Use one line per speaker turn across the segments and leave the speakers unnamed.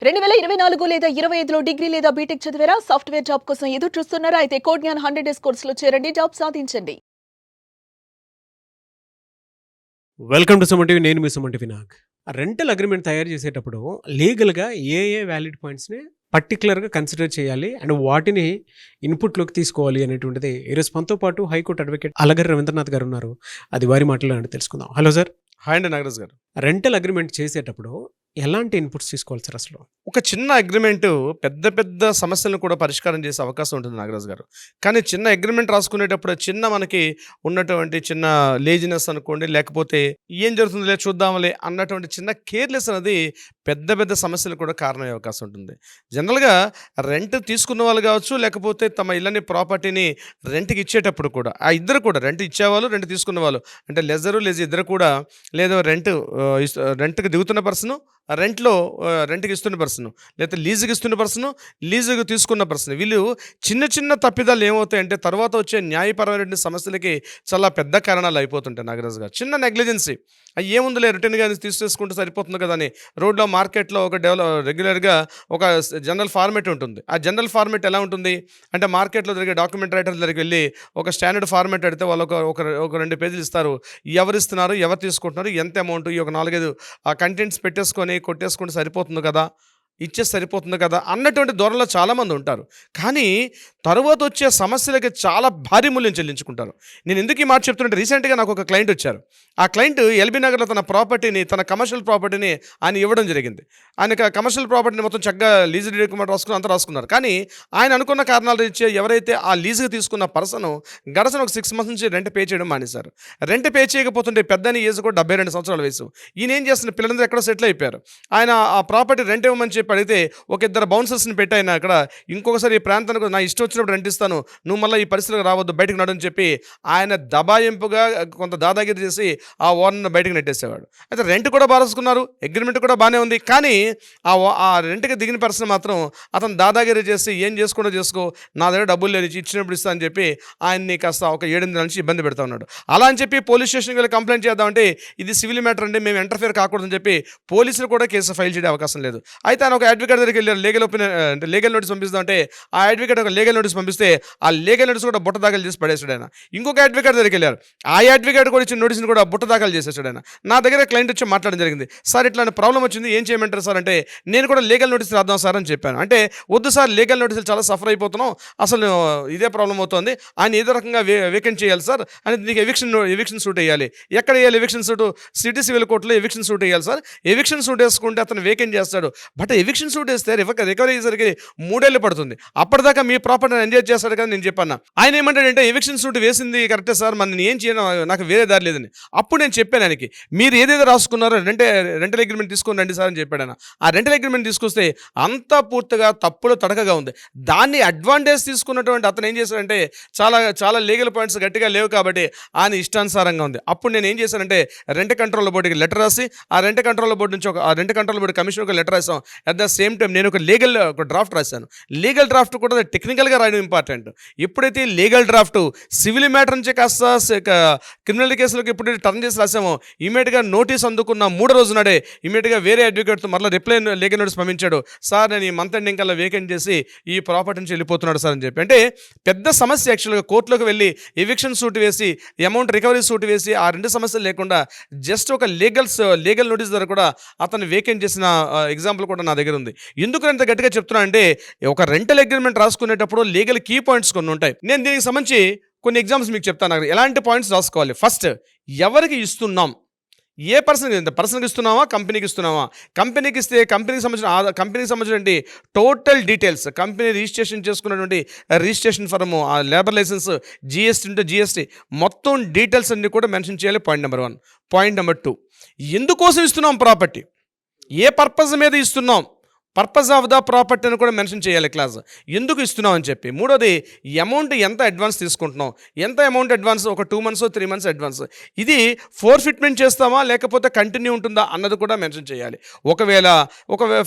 2024 లేదా 25లో డిగ్రీ లేదా బీటెక్ చదివారా? సాఫ్ట్‌వేర్ జాబ్ కోసం ఎదురు చూస్తున్నారా? అయితే కోడ్ జ్ఞాన్ 100 డేస్ కోర్సులో చేరండి. జాబ్ సాధించండి.
Welcome to Suman TV. నేను మీ Suman TV Nag. Rental agreement తయారు చేసేటప్పుడు లీగల్‌గా ఏ వ్యాలిడ్ పాయింట్స్‌ని పర్టిక్యులర్‌గా కన్సిడర్ చేయాలి అండ్ వాటిని ఇన్‌పుట్‌లోకి తీసుకోవాలి అనేటువంటిది ఈరోజు మనతో పాటు హైకోర్టు అడ్వకేట్ అలగరి రవీంద్రనాథ్ గారు ఉన్నారు. అది వారి మాటల్లో తెలుసుకుందాం. Hello sir.
హాయ్ అండి నాగరాజ్ గారు.
రెంటల్ అగ్రిమెంట్ చేసేటప్పుడు ఎలాంటి ఇన్‌పుట్స్ తీసుకోవాలి సార్ అసలు?
ఒక చిన్న అగ్రిమెంటు పెద్ద పెద్ద సమస్యలను కూడా పరిష్కారం చేసే అవకాశం ఉంటుంది నాగరాజ్ గారు. కానీ చిన్న అగ్రిమెంట్ రాసుకునేటప్పుడు మనకి ఉన్నటువంటి చిన్న లేజినెస్ అనుకోండి, లేకపోతే ఏం జరుగుతుందిలే చూద్దాంలే అన్నటువంటి చిన్న కేర్‌లెస్ అనేది పెద్ద పెద్ద సమస్యలకు కూడా కారణమయ్యే అవకాశం ఉంటుంది. జనరల్‌గా రెంట్ తీసుకున్న వాళ్ళు కావచ్చు, లేకపోతే తమ ఇళ్ళని ప్రాపర్టీని రెంట్‌కి ఇచ్చేటప్పుడు కూడా ఆ ఇద్దరు కూడా రెంట్ ఇచ్చేవాళ్ళు, రెంట్ తీసుకున్న వాళ్ళు అంటే లెజీ ఇద్దరు కూడా లేదా రెంట్‌కి దిగుతున్న పర్సను, రెంట్‌కి ఇస్తున్న పర్సను, లేకపోతే లీజుకి ఇస్తున్న పర్సను, లీజుకి తీసుకున్న పర్సన్, వీళ్ళు చిన్న చిన్న తప్పిదాలు ఏమవుతాయంటే తర్వాత వచ్చే న్యాయపరమైన సమస్యలకి చాలా పెద్ద కారణాలు అయిపోతుంటాయి నాగరాజు గారు. చిన్న నెగ్లిజెన్సీ ఏముందిలే రిటర్న్గా తీసేసుకుంటే సరిపోతుంది కదా అని రోడ్లో మార్కెట్లో ఒక రెగ్యులర్గా ఒక జనరల్ ఫార్మేట్ ఉంటుంది. ఆ జనరల్ ఫార్మేట్ ఎలా ఉంటుంది అంటే మార్కెట్లో జరిగే డాక్యుమెంట్ రైటర్ దగ్గరికి వెళ్ళి ఒక స్టాండర్డ్ ఫార్మేట్ అడిగితే వాళ్ళు ఒక 2 పేజీలు ఇస్తారు. ఎవరు ఇస్తున్నారు, ఎవరు తీసుకుంటున్నారు, ఎంత అమౌంట్, ఈ ఒక 4-5 కంటెంట్స్ పెట్టేసుకొని కొట్టేసుకుంటే సరిపోతుంది కదా, ఇచ్చేసి సరిపోతుంది కదా అన్నటువంటి ధోరణిలో చాలామంది ఉంటారు. కానీ తరువాత వచ్చే సమస్యలకి చాలా భారీ మూల్యం చెల్లించుకుంటారు. నేను ఎందుకు ఈ మాట చెప్తుంటే రీసెంట్గా నాకు ఒక క్లయింట్ వచ్చారు. ఆ క్లయింట్ ఎల్బీ నగర్లో తన కమర్షియల్ ప్రాపర్టీని ఆయన ఇవ్వడం జరిగింది. ఆయన కమర్షియల్ ప్రాపర్టీని మొత్తం చక్కగా లీజు డాక్యుమెంట్ రాసుకున్నారు. కానీ ఆయన అనుకున్న కారణాలు ఇచ్చే ఎవరైతే ఆ లీజుగా తీసుకున్న పర్సన్ గడచిన ఒక 6 months నుంచి రెంట్ పే చేయడం మానేశారు. రెంట్ పే చేయకపోతుంటే పెద్దని ఏజ్ కూడా 72 సంవత్సరాల వయసు. ఈయన ఏం చేస్తున్న పిల్లలందరూ ఎక్కడో సెటిల్ అయిపోయారు. ఆయన ఆ ప్రాపర్టీ రెంట్ ఇవ్వమని చెప్పి అడిగితే ఒక 2 బౌన్సర్స్ని పెట్టి ఆయన అక్కడ ఇంకొకసారి ఈ ప్రాంతానికి నా ఇష్టం వచ్చినప్పుడు రెంట్ ఇస్తాను, నువ్వు మళ్ళీ ఈ పరిస్థితికి రావద్దు, బయటకు నడని చెప్పి ఆయన దబాయింపుగా కొంత దాదాగిరి చేసి ఆ ఓనర్ని బయటకు నెట్టేసేవాడు. అయితే రెంట్ కూడా బారేసుకున్నారు, అగ్రిమెంట్ కూడా బాగానే ఉంది. కానీ ఆ రెంట్కి దిగిన పర్సన్ మాత్రం అతను దాదాగిరి చేసి ఏం చేసుకుంటూ చేసుకో, నా దగ్గర డబ్బులు లేదు, ఇచ్చినప్పుడు ఇస్తా అని చెప్పి ఆయన్ని కాస్త ఒక 7 నుంచి ఇబ్బంది పెడతా ఉన్నాడు. అలా అని చెప్పి పోలీస్ స్టేషన్కి వెళ్ళి కంప్లైంట్ చేద్దామంటే ఇది సివిల్ మ్యాటర్ అండి, మేము ఇంటర్ఫియర్ కాకూడదని చెప్పి పోలీసులు కూడా కేసు ఫైల్ చేయడం అవకాశం లేదు. అయితే ఆయన ఒక అడ్వకేట్ దగ్గరికి వెళ్ళారు, లీగల్ నోటీస్ పంపిస్తామంటే ఆ అడ్వకేట్ ఒక లీగల్ నోటీస్ పంపిస్తే ఆ లీగల్ నోటీస్ కూడా బుట్ట దాఖలు చేసి పడేసాడు ఆయన. ఇంకొక అడ్వకేట్ దగ్గరికి వెళ్ళారు, ఆ అడ్వకేట్ కూడా ఇచ్చిన నోటీస్ని కూడా బుట్ట దాఖలు చేసేసాడు ఆయన. నా దగ్గర క్లయింట్ వచ్చి మాట్లాడడం జరిగింది, సార్ ఇట్లాంటి ప్రాబ్లం వచ్చింది, ఏం చేయమంటారు సార్ అంటే నేను కూడా లీగల్ నోటీస్ రాద్దాం సార్ అని చెప్పాను. అంటే వద్దు సార్, లీగల్ నోటీసులు చాలా సఫర్ అయిపోతున్నాం, అసలు ఇదే ప్రాబ్లం అవుతుంది, ఆయన ఏదో రకంగా వేకెంట్ చేయాలి సార్ అని, నీకు ఎవిక్షన్ సూట్ వేయాలి. ఎక్కడ వేయాలి ఎవిక్షన్ సూట్? సిటీ సివిల్ కోర్టులో ఎవిక్షన్ సూట్ వేయాలి సార్. ఎవిక్షన్ సూట్ వేసుకుంటే అతను వేకెంట్ చేస్తాడు. బట్ ఎవిక్షన్ సూట్ వేస్తే రికవరీ అయ్యేసరికి 3 ఏళ్ళు పడుతుంది. అప్పటిదాకా మీ ప్రాపర్టీని ఎంజాయ్ చేస్తాడు కదా నేను చెప్పాను. ఆయన ఏమంటాడంటే ఎవిక్షన్ సూట్ వేసింది కరెక్టే సార్, మరి నేను ఏం చేయను, నాకు వేరే దారి లేదని. అప్పుడు నేను చెప్పాను ఆయనకి, మీరు ఏదేదో రాసుకున్నారో రెంటల్ అగ్రిమెంట్ తీసుకొని రండి సార్ అని చెప్పాడు ఆయన. ఆ రెంటల్ అగ్రిమెంట్ తీసుకొస్తే అంతా పూర్తిగా తప్పులు తడకగా ఉంది. దాన్ని అడ్వాంటేజ్ తీసుకున్నటువంటి అతను ఏం చేశాడంటే చాలా లీగల్ పాయింట్స్ గట్టిగా లేవు కాబట్టి ఆయన ఇష్టానుసారంగా ఉంది. అప్పుడు నేను ఏం చేశానంటే రెంట్ కంట్రోల్ బోర్డుకి లెటర్ రాసి ఆ రెంట్ కంట్రోల్ బోర్డు నుంచి ఆ రెంట్ కంట్రోల్ బోర్డు కమిషన్ ఒక లెటర్ రాసాం. అట్ ద సేమ్ టైం నేను ఒక డ్రాఫ్ట్ రాశాను. లీగల్ డ్రాఫ్ట్ కూడా టెక్నికల్గా రాయడం ఇంపార్టెంట్. ఎప్పుడైతే లీగల్ డ్రాఫ్ట్ సివిల్ మ్యాటర్ నుంచి కాస్త క్రిమినల్ కేసులకు ఎప్పుడైతే టర్న్ చేసి రాసామో ఇమీడియట్గా నోటీస్ అందుకున్న 3 రోజు నాడే ఇమీడియట్గా వేరే అడ్వకేట్తో మళ్ళీ రిప్లై లీగల్ నోటీస్ పంపించాడు, సార్ నేను ఈ మంత్ ఎండింగ్ కల్లా వేకెంట్ చేసి ఈ ప్రాపర్టీ నుంచి వెళ్ళిపోతున్నాడు సార్ అని చెప్పి. అంటే పెద్ద సమస్య యాక్చువల్గా కోర్టులోకి వెళ్ళి ఎవిక్షన్ సూట్ వేసి అమౌంట్ రికవరీ సూట్ వేసి ఆ 2 సమస్యలు లేకుండా జస్ట్ ఒక లీగల్ నోటీస్ ద్వారా కూడా అతను వేకెంట్ చేసిన ఎగ్జాంపుల్ కూడా నా దగ్గర ఉంది. ఎందుకు ఎంత గట్టిగా చెప్తున్నా అంటే ఒక రెంటల్ అగ్రిమెంట్ రాసుకునేటప్పుడు లీగల్ కీ పాయింట్స్ కొన్ని ఉంటాయి. నేను దీనికి సంబంధించి కొన్ని ఎగ్జాంపుల్స్ మీకు చెప్తాను. ఎలాంటి పాయింట్స్ రాసుకోవాలి? ఫస్ట్, ఎవరికి ఇస్తున్నాం, ఏ పర్సన్కి ఇస్తున్నావా, కంపెనీకి ఇస్తున్నావా? కంపెనీకి ఇస్తే కంపెనీకి సంబంధించిన టోటల్ డీటెయిల్స్, కంపెనీ రిజిస్ట్రేషన్ చేసుకున్నటువంటి రిజిస్ట్రేషన్ ఫర్ము, ఆ లేబర్ లైసెన్స్, జిఎస్టీ ఉంటే జిఎస్టీ, మొత్తం డీటెయిల్స్ అన్ని కూడా మెన్షన్ చేయాలి. Point number 1. పాయింట్ నెంబర్ 2, ఎందుకోసం ఇస్తున్నాం ప్రాపర్టీ, ఏ పర్పస్ మీద ఇస్తున్నాం, పర్పస్ ఆఫ్ ద ప్రాపర్టీ అని కూడా మెన్షన్ చేయాలి క్లాస్, ఎందుకు ఇస్తున్నాం అని చెప్పి. 3వది, అమౌంట్ ఎంత అడ్వాన్స్ తీసుకుంటున్నాం, ఎంత అమౌంట్ అడ్వాన్స్, ఒక 2 months 3 months అడ్వాన్స్, ఇది ఫోర్ఫిట్మెంట్ చేస్తామా లేకపోతే కంటిన్యూ ఉంటుందా అన్నది కూడా మెన్షన్ చేయాలి. ఒకవేళ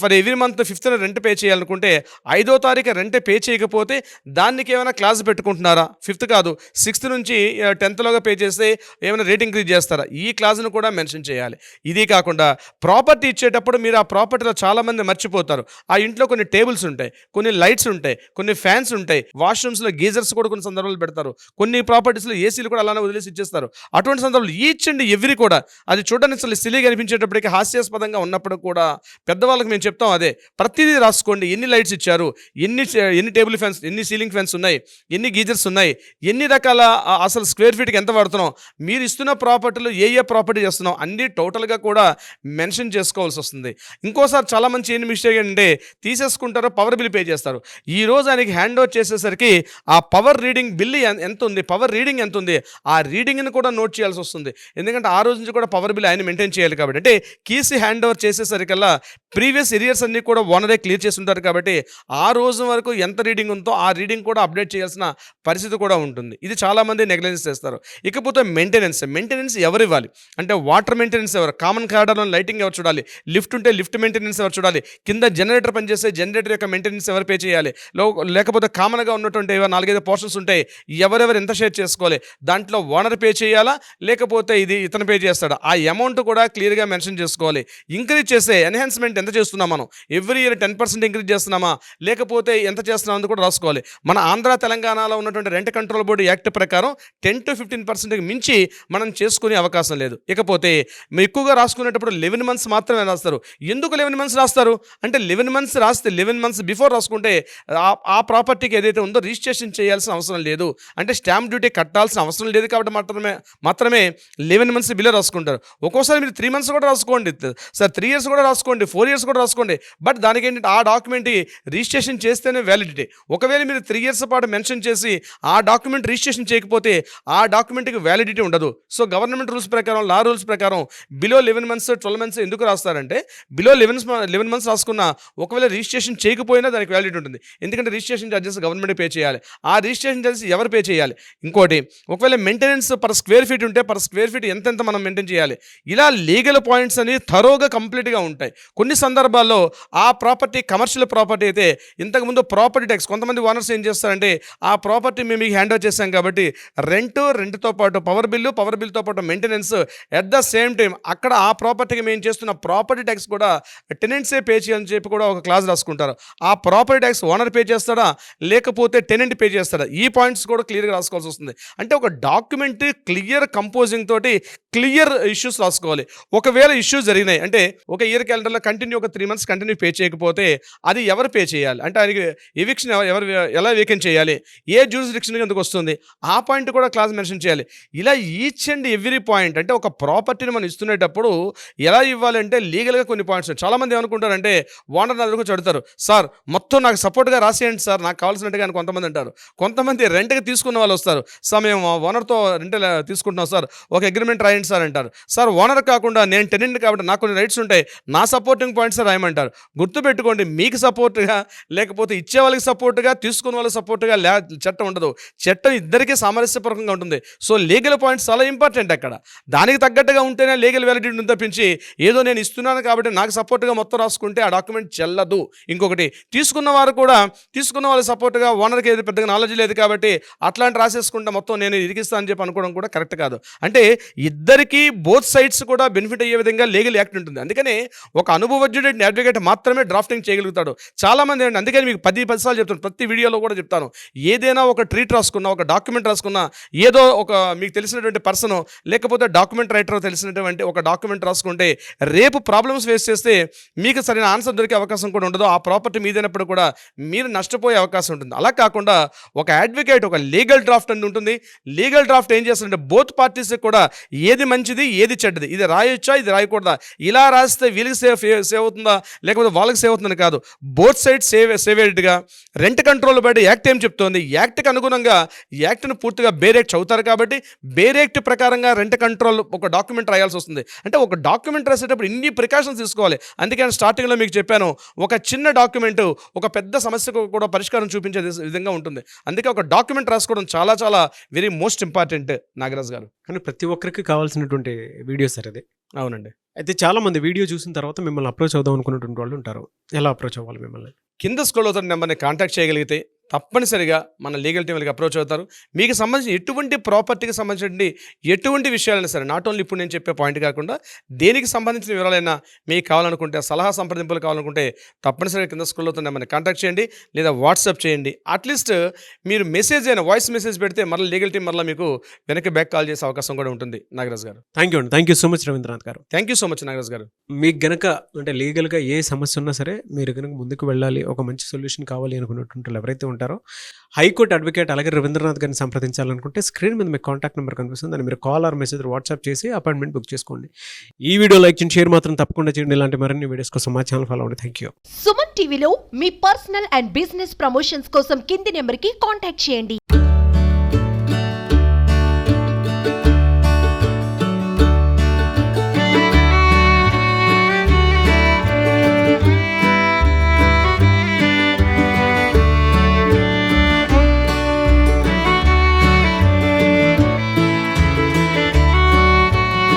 for every month 5th rent pay చేయాలనుకుంటే 5వ తారీఖు రెంట్ పే చేయకపోతే దానికి ఏమైనా క్లాస్ పెట్టుకుంటున్నారా? 5th కాదు 6th నుంచి 10th లోగా పే చేస్తే ఏమైనా రేట్ ఇంక్రీజ్ చేస్తారా? ఈ క్లాస్ను కూడా మెన్షన్ చేయాలి. ఇది కాకుండా ప్రాపర్టీ ఇచ్చేటప్పుడు మీరు ఆ ప్రాపర్టీలో చాలామంది మర్చిపోతారు, పెడతారు. ఆ ఇంట్లో కొన్ని టేబుల్స్ ఉంటాయి, కొన్ని లైట్స్ ఉంటాయి, కొన్ని ఫ్యాన్స్ ఉంటాయి, వాష్రూమ్స్లో గీజర్స్ కూడా కొన్ని సందర్భాలు పెడతారు, కొన్ని ప్రాపర్టీస్లో ఏసీలు కూడా అలానే వదిలేసి ఇచ్చేస్తారు. అటువంటి సందర్భాలు ఈచ్ అండ్ ఎవ్రీ కూడా అది చూడడానికి అసలు సిలీగా అనిపించేటప్పటికి హాస్యాస్పదంగా ఉన్నప్పుడు కూడా పెద్దవాళ్ళకి మేము చెప్తాం అదే, ప్రతిదీ రాసుకోండి. ఎన్ని లైట్స్ ఇచ్చారు, ఎన్ని టేబుల్ ఫ్యాన్స్, ఎన్ని సీలింగ్ ఫ్యాన్స్ ఉన్నాయి, ఎన్ని గీజర్స్ ఉన్నాయి, ఎన్ని రకాల అసలు స్క్వేర్ ఫీట్కి ఎంత పడుతున్నాం, మీరు ఇస్తున్న ప్రాపర్టీలు ఏ ప్రాపర్టీ చేస్తున్నాం అన్నీ టోటల్గా కూడా మెన్షన్ చేసుకోవాల్సి వస్తుంది. ఇంకోసారి చాలా మంచి ఏంటి మిస్టేక్ అంటే తీసేసుకుంటారో పవర్ బిల్ పే చేస్తారు. ఈ రోజు ఆయనకి హ్యాండ్ ఓవర్ చేసేసరికి ఆ పవర్ రీడింగ్ బిల్ ఎంత ఉంది, పవర్ రీడింగ్ ఎంత ఉంది, ఆ రీడింగ్ని కూడా నోట్ చేయాల్సి వస్తుంది. ఎందుకంటే ఆ రోజు నుంచి కూడా పవర్ బిల్ ఆయన మెయింటైన్ చేయాలి కాబట్టి. అంటే కీసీ హ్యాండ్ ఓవర్ చేసేసరికల్లా ప్రీవియస్ ఇయర్స్ అన్నీ కూడా ఓనరే క్లియర్ చేసి ఉంటారు కాబట్టి ఆ రోజు వరకు ఎంత రీడింగ్ ఉందో ఆ రీడింగ్ కూడా అప్డేట్ చేయాల్సిన పరిస్థితి కూడా ఉంటుంది. ఇది చాలామంది నెగ్లెజెన్స్ చేస్తారు. ఇకపోతే మెయింటెనెన్స్ ఎవరు ఇవ్వాలి అంటే వాటర్ మెయింటెనెన్స్ ఎవరు, కామన్ కారిడార్లో లైటింగ్ ఎవరు చూడాలి, లిఫ్ట్ ఉంటే లిఫ్ట్ మెయింటెనెన్స్ ఎవరు చూడాలి, కింద జనరేటర్ పనిచేస్తే జనరేటర్ యొక్క మెయింటెనెన్స్ ఎవరు పే చేయాలి, లేకపోతే కామన్గా ఉన్నటువంటి 4-5 పోర్షన్స్ ఉంటాయి, ఎవరెవరు ఎంత షేర్ చేసుకోవాలి, దాంట్లో ఓనర్ పే చేయాలా లేకపోతే ఇది ఇతను పే చేస్తాడా, ఆ అమౌంట్ కూడా క్లియర్గా మెన్షన్ చేసుకోవాలి. ఇంక్రీజ్ చేసే ఎన్హాన్స్మెంట్ ఎంత చేస్తున్నాం మనం, ఎవ్రీ ఇయర్ 10% ఇంక్రీజ్ చేస్తున్నామా లేకపోతే ఎంత చేస్తున్నామని కూడా రాసుకోవాలి. మన ఆంధ్ర తెలంగాణలో ఉన్నటువంటి రెంట్ కంట్రోల్ బోర్డు యాక్ట్ ప్రకారం 10 to 15% మించి మనం చేసుకునే అవకాశం లేదు. ఇకపోతే మీరు ఎక్కువగా రాసుకునేటప్పుడు 11 months మాత్రమే రాస్తారు. ఎందుకు 11 months రాస్తారు అంటే 11 months రాస్తే 11 months బిఫోర్ రాసుకుంటే ఆ ప్రాపర్టీకి ఏదైతే ఉందో రిజిస్ట్రేషన్ చేయాల్సిన అవసరం లేదు, అంటే స్టాంప్ డ్యూటీ కట్టాల్సిన అవసరం లేదు కాబట్టి మాత్రమే 11 months బిలో రాసుకుంటారు. ఒక్కోసారి మీరు 3 months కూడా రాసుకోండి సార్, 3 years కూడా రాసుకోండి, 4 years కూడా రాసుకోండి. బట్ దానికి ఏంటంటే ఆ డాక్యుమెంట్ రిజిస్ట్రేషన్ చేస్తేనే వ్యాలిడిటీ. ఒకవేళ మీరు 3 years పాటు మెన్షన్ చేసి ఆ డాక్యుమెంట్ రిజిస్ట్రేషన్ చేయకపోతే ఆ డాక్యుమెంట్కి వ్యాలిడిటీ ఉండదు. సో గవర్నమెంట్ రూల్స్ ప్రకారం, లా రూల్స్ ప్రకారం బిలో 11 months 12 months ఎందుకు రాస్తారంటే బిలో 11 months రాసుకున్న ఒకవేళ రిజిస్ట్రేషన్ చేయకపోయినా దానికి వ్యాలిడిటీ ఉంటుంది. ఎందుకంటే రిజిస్ట్రేషన్ ఛార్జెస్ గవర్నమెంట్ పే చేయాలి. ఆ రిజిస్ట్రేషన్ ఛార్జెస్ ఎవరు పే చేయాలి? ఇంకోటి ఒకవేళ మెయింటెనెన్స్ పర్ స్క్వేర్ ఫీట్ ఉంటే పర్ స్క్వేర్ ఫీట్ ఎంతెంత మనం మెయింటైన్ చేయాలి. ఇలా లీగల్ పాయింట్స్ అని థరోగా కంప్లీట్గా ఉంటాయి. కొన్ని సందర్భాల్లో ఆ ప్రాపర్టీ కమర్షియల్ ప్రాపర్టీ అయితే ఇంతకుముందు ప్రాపర్టీ ట్యాక్స్ కొంతమంది ఓనర్స్ ఏం చేస్తారంటే ఆ ప్రాపర్టీ మేము మీకు హ్యాండ్ ఓవర్ చేస్తాం కాబట్టి రెంట్తో పాటు పవర్ బిల్తో పాటు maintenance at the same time అక్కడ ఆ ప్రాపర్టీకి మేము చేస్తున్న ప్రాపర్టీ ట్యాక్స్ కూడా టెనెంట్సే పే చేయాలని చెప్పి కూడా ఒక క్లాజ్ రాసుకుంటారు. ఆ ప్రాపర్టీ ట్యాక్స్ ఓనర్ పే చేస్తాడా లేకపోతే టెనెంట్ పే చేస్తాడా, ఈ పాయింట్స్ కూడా క్లియర్గా రాసుకోవాల్సి వస్తుంది. అంటే ఒక డాక్యుమెంట్ క్లియర్ కంపోజింగ్ తోటి క్లియర్ ఇష్యూస్ రాసుకోవాలి. ఒకవేళ ఇష్యూస్ జరిగినాయి అంటే ఒక ఇయర్ క్యాలెండర్లో కంటిన్యూ ఒక 3 months కంటిన్యూ పే చేయకపోతే అది ఎవరు పే చేయాలి, అంటే ఆయనకి ఎవిక్షన్ ఎలా వేకెంట్ చేయాలి, ఏ జ్యూరిస్డిక్షన్కి ఎందుకు వస్తుంది, ఆ పాయింట్ కూడా క్లాస్ మెన్షన్ చేయాలి. ఇలా ఈచ్ అండ్ ఎవ్రీ పాయింట్ అంటే ఒక ప్రాపర్టీని మనం ఇస్తునేటప్పుడు ఎలా ఇవ్వాలంటే లీగల్గా కొన్ని పాయింట్స్. చాలామంది ఏమనుకుంటారంటే ఓనర్ దగ్గరకు చెడతారు, సార్ మొత్తం నాకు సపోర్ట్గా రాసేయండి సార్ నాకు కావాల్సినట్టుగా అని కొంతమంది అంటారు. కొంతమంది రెంట్కి తీసుకున్న వాళ్ళు వస్తారు, సార్ మేము ఓనర్తో రెంట్ తీసుకుంటున్నాం సార్ ఒక అగ్రిమెంట్ రాయండి సార్ అంటారు. సార్ ఓనర్ కాకుండా నేను టెనెంట్ కాబట్టి నాకు కొన్ని రైట్స్ ఉంటాయి, నా సపోర్టింగ్ పాయింట్స్ రాయమంటారు. గుర్తుపెట్టుకోండి, మీకు సపోర్ట్గా లేకపోతే ఇచ్చే వాళ్ళకి సపోర్ట్గా తీసుకున్న వాళ్ళకి సపోర్ట్గా చట్టం ఉండదు. చట్టం ఇద్దరికీ సామరస్యపూర్వకంగా ఉంటుంది. సో లీగల్ పాయింట్స్ చాలా ఇంపార్టెంట్. అక్కడ దానికి తగ్గట్టుగా ఉంటేనే లీగల్ వ్యాలిడిటీ ఉంటుంది తప్పించి ఏదో నేను ఇస్తున్నాను కాబట్టి నాకు సపోర్ట్గా మొత్తం రాసుకుంటే ఆ డాక్యుమెంట్ చెల్లదు. ఇంకొకటి తీసుకున్న వాళ్ళ సపోర్ట్గా ఓనర్కి ఏది పెద్దగా నాలెడ్జ్ లేదు కాబట్టి అట్లాంటి రాసేసుకుంటే మొత్తం నేను ఇరికిస్తాను అని చెప్పి అనుకోవడం కూడా కరెక్ట్ కాదు. అంటే ఇద్దరికీ బోత్ సైడ్స్ కూడా బెనిఫిట్ అయ్యే విధంగా లీగల్ యాక్ట్ ఉంటుంది. అందుకని ఒక అనుభవజ్ఞుడు అడ్వకేట్ మాత్రమే డ్రాఫ్టింగ్ చేయగలుగుతాడు. చాలామంది ఏంటి అందుకని మీకు 10 సార్లు చెప్తాను, ప్రతి వీడియోలో కూడా చెప్తాను, ఏదైనా ఒక ట్రీట్ రాసుకున్నా ఒక డాక్యుమెంట్ రాసుకున్నా ఏదో ఒక మీకు తెలిసినటువంటి పర్సన్ లేకపోతే డాక్యుమెంట్ రైటర్ తెలిసినటువంటి ఒక డాక్యుమెంట్ రాసుకుంటే రేపు ప్రాబ్లమ్స్ ఫేస్ చేస్తే మీకు సరైన ఆన్సర్ దొరికే అవకాశం కూడా ఉండదు. ఆ ప్రాపర్టీ మీదైనప్పుడు కూడా మీరు నష్టపోయే అవకాశం ఉంటుంది. అలా కాకుండా ఒక అడ్వకేట్ ఒక లీగల్ డ్రాఫ్ట్ అని ఉంటుంది. లీగల్ డ్రాఫ్ట్ ఏం చేస్తుందంటే బోత్ పార్టీస్ కూడా ఏది మంచిది ఏది చెడ్డది, ఇది రాయొచ్చా ఇది రాయకూడదా, ఇలా రాస్తే వీళ్ళకి సేవ్ అవుతుందా లేకపోతే వాళ్ళకి సేవ్ అవుతుందని కాదు, బోత్ సైడ్ సేవేడ్గా రెంట్ కంట్రోల్ బట్టి యాక్ట్ ఏం చెప్తోంది, యాక్ట్కి అనుగుణంగా యాక్ట్ని పూర్తిగా బేరేక్ట్ చదువుతారు కాబట్టి బేరేక్ట్ ప్రకారంగా రెంట్ కంట్రోల్ ఒక డాక్యుమెంట్ రాయాల్సి వస్తుంది. అంటే ఒక డాక్యుమెంట్ రాసేటప్పుడు ఇన్ని ప్రికాషన్స్ తీసుకోవాలి. అందుకే స్టార్టింగ్లో మీకు చెప్పాను, ఒక చిన్న డాక్యుమెంట్ ఒక పెద్ద సమస్యకు కూడా పరిష్కారం చూపించే విధంగా ఉంటుంది. అందుకే ఒక డాక్యుమెంట్ రాసుకోవడం చాలా చాలా వెరీ మోస్ట్ ఇంపార్టెంట్ నాగరాజ్ గారు.
కానీ ప్రతి ఒక్కరికి కావాల్సినటువంటి వీడియో సార్ అది.
అవునండి.
అయితే చాలామంది వీడియో చూసిన తర్వాత మిమ్మల్ని అప్రోచ్ అవుదాం అనుకున్నటువంటి వాళ్ళు ఉంటారు. ఎలా అప్రోచ్ అవ్వాలి మిమ్మల్ని?
కింద స్క్రోల్ అవుతున్న నెంబర్ని కాంటాక్ట్ చేయగలిగితే తప్పనిసరిగా మన లీగల్ టీం వాళ్ళకి అప్రోచ్ అవుతారు. మీకు సంబంధించిన ఎటువంటి ప్రాపర్టీకి సంబంధించిన ఎటువంటి విషయాలైనా సరే, నాట్ ఓన్లీ ఇప్పుడు నేను చెప్పే పాయింట్ కాకుండా దేనికి సంబంధించిన వివరాలైనా మీకు కావాలనుకుంటే, సలహా సంప్రదింపులు కావాలనుకుంటే తప్పనిసరిగా కింద స్క్రోల్ అవుతున్న మనకి కాంటాక్ట్ చేయండి, లేదా వాట్సాప్ చేయండి. అట్లీస్ట్ మీరు మెసేజ్ అయినా వాయిస్ మెసేజ్ పెడితే మళ్ళీ లీగల్ టీం మళ్ళీ మీకు వెనక్కి బ్యాక్ కాల్ చేసే అవకాశం కూడా ఉంటుంది. నాగరాజ్ గారు,
థ్యాంక్ యూ అండి. Thank you so much Ravindranath garu.
Thank you so much Nagaraj garu.
మీకు గనక అంటే లీగల్గా ఏ సమస్య ఉన్నా సరే మీరు కనుక ముందుకు వెళ్ళాలి, ఒక మంచి సొల్యూషన్ కావాలి అనుకున్నటువంటి వాళ్ళు ఎవరైతే ఉంటారో హైకోర్టు అడ్వకేట్ అలాగే రవీంద్రనాథ్ గారిని సంప్రదించాలనుకుంటే స్క్రీన్ మీద మీకు కాంటాక్ట్ నెంబర్ కనిపిస్తుంది. దాన్ని మీరు కాల్ ఆర్ మెసేజ్ వాట్సాప్ చేసి అపాయింట్మెంట్ బుక్ చేసుకోండి. ఈ వీడియో లైక్ చేయండి, షేర్ మాత్రం తప్పకుండా చేయండి. ఇలాంటి మరిన్ని వీడియోస్ కోసం మా ఛానల్ ఫాలో అవ్వండి. Thank you.
సుమన్ టీవీలో మీ పర్సనల్ అండ్ బిజినెస్ ప్రమోషన్స్ కోసం కింది నెంబర్కి కాంటాక్ట్ చేయండి.